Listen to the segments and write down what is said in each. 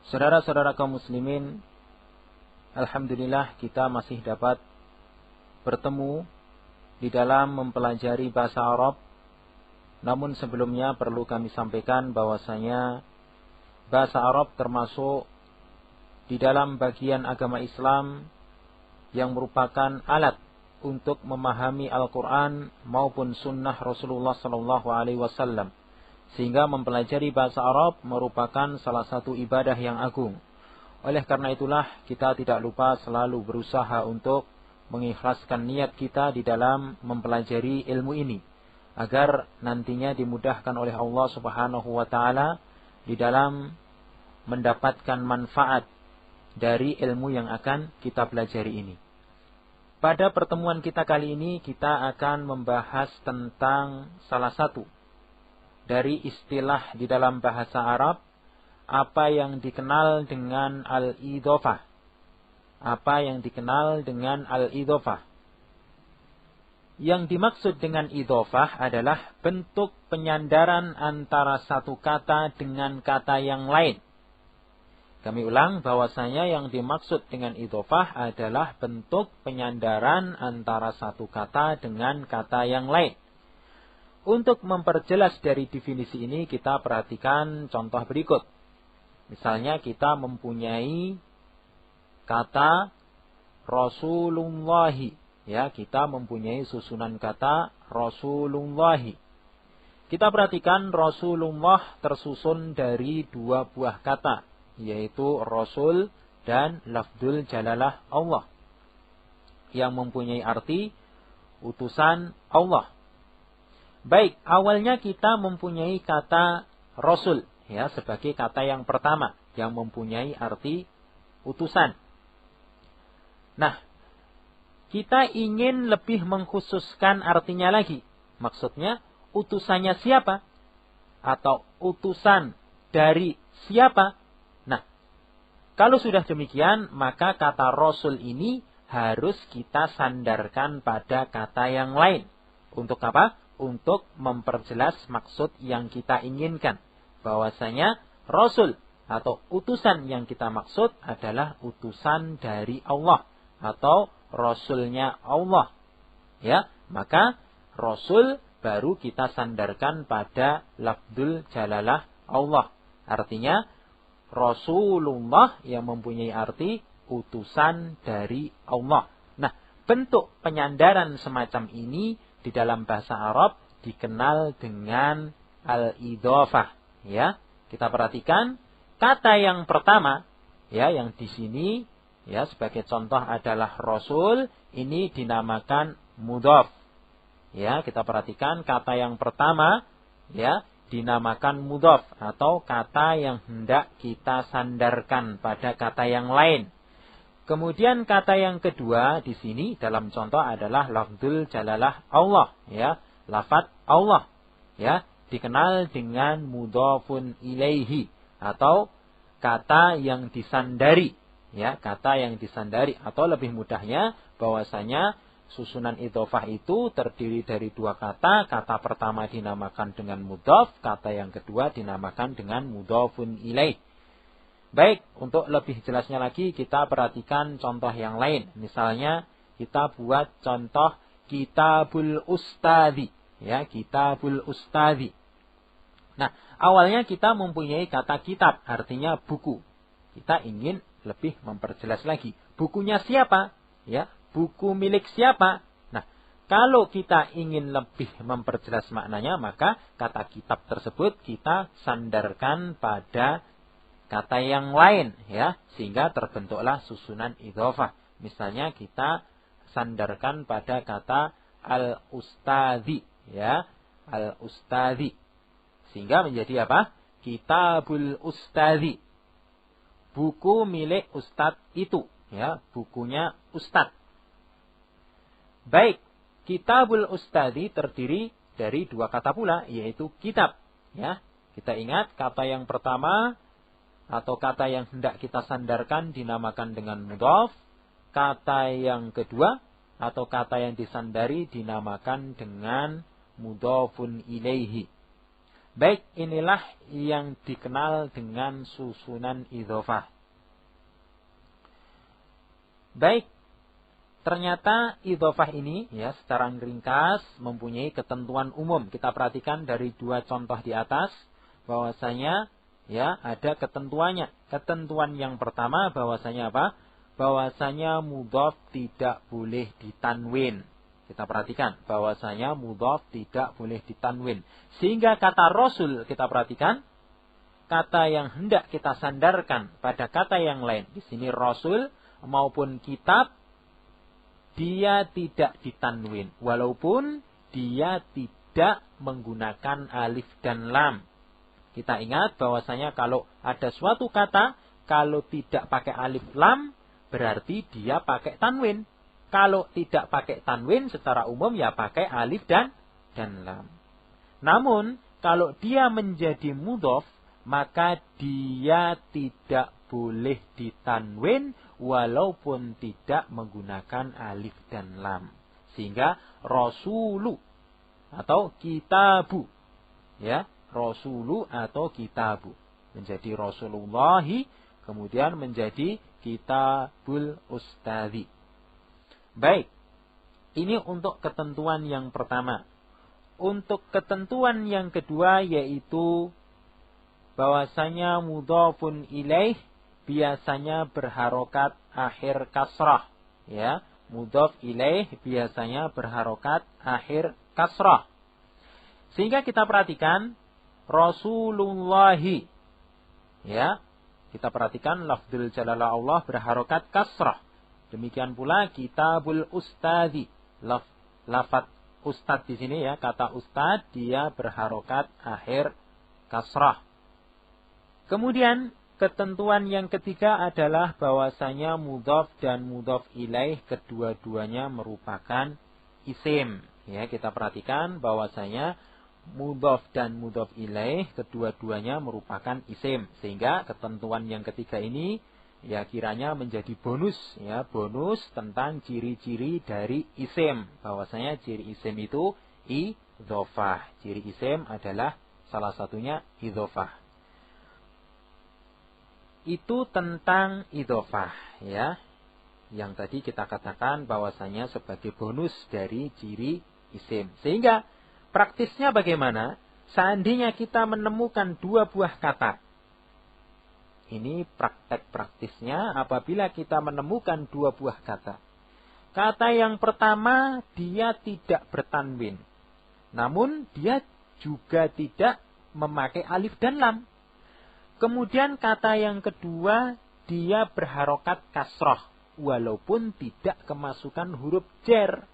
Saudara-saudara kaum muslimin, alhamdulillah kita masih dapat bertemu di dalam mempelajari bahasa Arab. Namun sebelumnya perlu kami sampaikan bahwasanya bahasa Arab termasuk di dalam bagian agama Islam yang merupakan alat untuk memahami Al-Quran maupun sunnah Rasulullah SAW. Sehingga mempelajari bahasa Arab merupakan salah satu ibadah yang agung. Oleh karena itulah kita tidak lupa selalu berusaha untuk mengikhlaskan niat kita di dalam mempelajari ilmu ini, agar nantinya dimudahkan oleh Allah Subhanahu wa taala di dalam mendapatkan manfaat dari ilmu yang akan kita pelajari ini. Pada pertemuan kita kali ini kita akan membahas tentang salah satu dari istilah di dalam bahasa Arab, apa yang dikenal dengan al-idhofah. Apa yang dikenal dengan al-idhofah. Yang dimaksud dengan idhofah adalah bentuk penyandaran antara satu kata dengan kata yang lain. Kami ulang bahwasanya yang dimaksud dengan idhofah adalah bentuk penyandaran antara satu kata dengan kata yang lain. Untuk memperjelas dari definisi ini kita perhatikan contoh berikut. Misalnya kita mempunyai kata Rasulullahi. Ya, kita mempunyai susunan kata Rasulullahi. Kita perhatikan Rasulullah tersusun dari dua buah kata, yaitu Rasul dan lafdzul jalalah Allah, yang mempunyai arti utusan Allah. Baik, awalnya kita mempunyai kata Rasul, ya, sebagai kata yang pertama yang mempunyai arti utusan. Nah, kita ingin lebih mengkhususkan artinya lagi. Maksudnya, utusannya siapa? Atau utusan dari siapa? Nah, kalau sudah demikian, maka kata Rasul ini harus kita sandarkan pada kata yang lain. Untuk apa? Untuk memperjelas maksud yang kita inginkan. Bahwasanya Rasul atau utusan yang kita maksud adalah utusan dari Allah atau Rasulnya Allah. Ya, maka Rasul baru kita sandarkan pada lafdzul jalalah Allah. Artinya Rasulullah yang mempunyai arti utusan dari Allah. Nah, bentuk penyandaran semacam ini di dalam bahasa Arab dikenal dengan al-idhofah. Ya, kita perhatikan kata yang pertama, ya, yang di sini, ya, sebagai contoh adalah Rasul, ini dinamakan mudhaf. Ya, kita perhatikan kata yang pertama, ya, dinamakan mudhaf atau kata yang hendak kita sandarkan pada kata yang lain. Kemudian kata yang kedua di sini dalam contoh adalah lafdzul jalalah Allah, ya, lafadz Allah, ya, dikenal dengan mudhafun ilaihi atau kata yang disandari, ya, kata yang disandari, atau lebih mudahnya bahwasanya susunan idhofah itu terdiri dari dua kata. Kata pertama dinamakan dengan mudhaf, kata yang kedua dinamakan dengan mudhafun ilaih. Baik, untuk lebih jelasnya lagi kita perhatikan contoh yang lain. Misalnya kita buat contoh Kitabul Ustadzi, ya, Kitabul Ustadzi. Nah, awalnya kita mempunyai kata kitab, artinya buku. Kita ingin lebih memperjelas lagi. Bukunya siapa? Ya, buku milik siapa? Nah, kalau kita ingin lebih memperjelas maknanya, maka kata kitab tersebut kita sandarkan pada kata yang lain, ya, sehingga terbentuklah susunan idhofah. Misalnya kita sandarkan pada kata al-ustadzi, ya, al-ustadzi, sehingga menjadi apa? Kitabul Ustadzi, buku milik ustadz itu, ya, bukunya ustadz. Baik, Kitabul Ustadzi terdiri dari dua kata pula, yaitu kitab, ya. Kita ingat kata yang pertama atau kata yang hendak kita sandarkan dinamakan dengan mudhaf. Kata yang kedua atau kata yang disandari dinamakan dengan mudhafun ilaihi. Baik, inilah yang dikenal dengan susunan idhofah. Baik, ternyata idhofah ini ya secara ringkas mempunyai ketentuan umum. Kita perhatikan dari dua contoh di atas bahwasanya ya ada ketentuannya. Ketentuan yang pertama bahwasanya apa? Bahwasanya mudhaf tidak boleh ditanwin. Kita perhatikan bahwasanya mudhaf tidak boleh ditanwin. Sehingga kata Rasul kita perhatikan kata yang hendak kita sandarkan pada kata yang lain. Di sini Rasul maupun kitab dia tidak ditanwin walaupun dia tidak menggunakan alif dan lam. Kita ingat bahwasanya kalau ada suatu kata kalau tidak pakai alif lam berarti dia pakai tanwin. Kalau tidak pakai tanwin secara umum ya pakai alif dan lam. Namun kalau dia menjadi mudhaf maka dia tidak boleh ditanwin walaupun tidak menggunakan alif dan lam. Sehingga rasulu atau kitabu ya, rasulu atau kitabu menjadi rasulullahi kemudian menjadi kitabul ustadzi. Baik, ini untuk ketentuan yang pertama. Untuk ketentuan yang kedua yaitu bahwasanya mudhafun ilaih biasanya berharokat akhir kasrah. Ya, mudhaf ilaih biasanya berharokat akhir kasrah. Sehingga kita perhatikan Rasulullahi. Ya, kita perhatikan lafdzul jalalah Allah berharokat kasrah. Demikian pula kitabul ustadzi. Lafaz ustad di sini ya, kata ustad dia berharokat akhir kasrah. Kemudian ketentuan yang ketiga adalah bahwasanya mudhaf dan mudhaf ilaih kedua-duanya merupakan isim. Ya, kita perhatikan bahwasanya mudhaf dan mudhaf ilaih kedua-duanya merupakan isim. Sehingga ketentuan yang ketiga ini ya kiranya menjadi bonus ya, bonus tentang ciri-ciri dari isim. Bahwasanya ciri isim itu idhofah. Ciri isim adalah salah satunya idhofah. Itu tentang idhofah ya. Yang tadi kita katakan bahwasanya sebagai bonus dari ciri isim. Sehingga praktisnya bagaimana? Seandainya kita menemukan dua buah kata. Ini praktek praktisnya apabila kita menemukan dua buah kata. Kata yang pertama dia tidak bertanwin. Namun dia juga tidak memakai alif dan lam. Kemudian kata yang kedua dia berharokat kasroh. Walaupun tidak kemasukan huruf jer.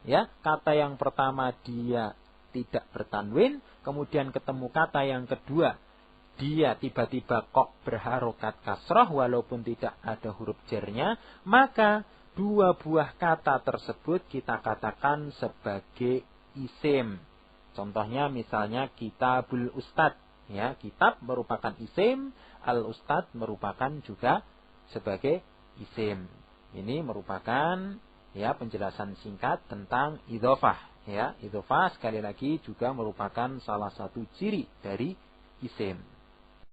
Ya, kata yang pertama dia tidak bertanwin. Kemudian ketemu kata yang kedua dia tiba-tiba kok berharokat kasroh walaupun tidak ada huruf jernya, maka dua buah kata tersebut kita katakan sebagai isim. Contohnya misalnya kitabul ustad, ya, kitab merupakan isim, al ustad merupakan juga sebagai isim. Ini merupakan ya penjelasan singkat tentang idhofah, ya. Idhofah sekali lagi juga merupakan salah satu ciri dari isim.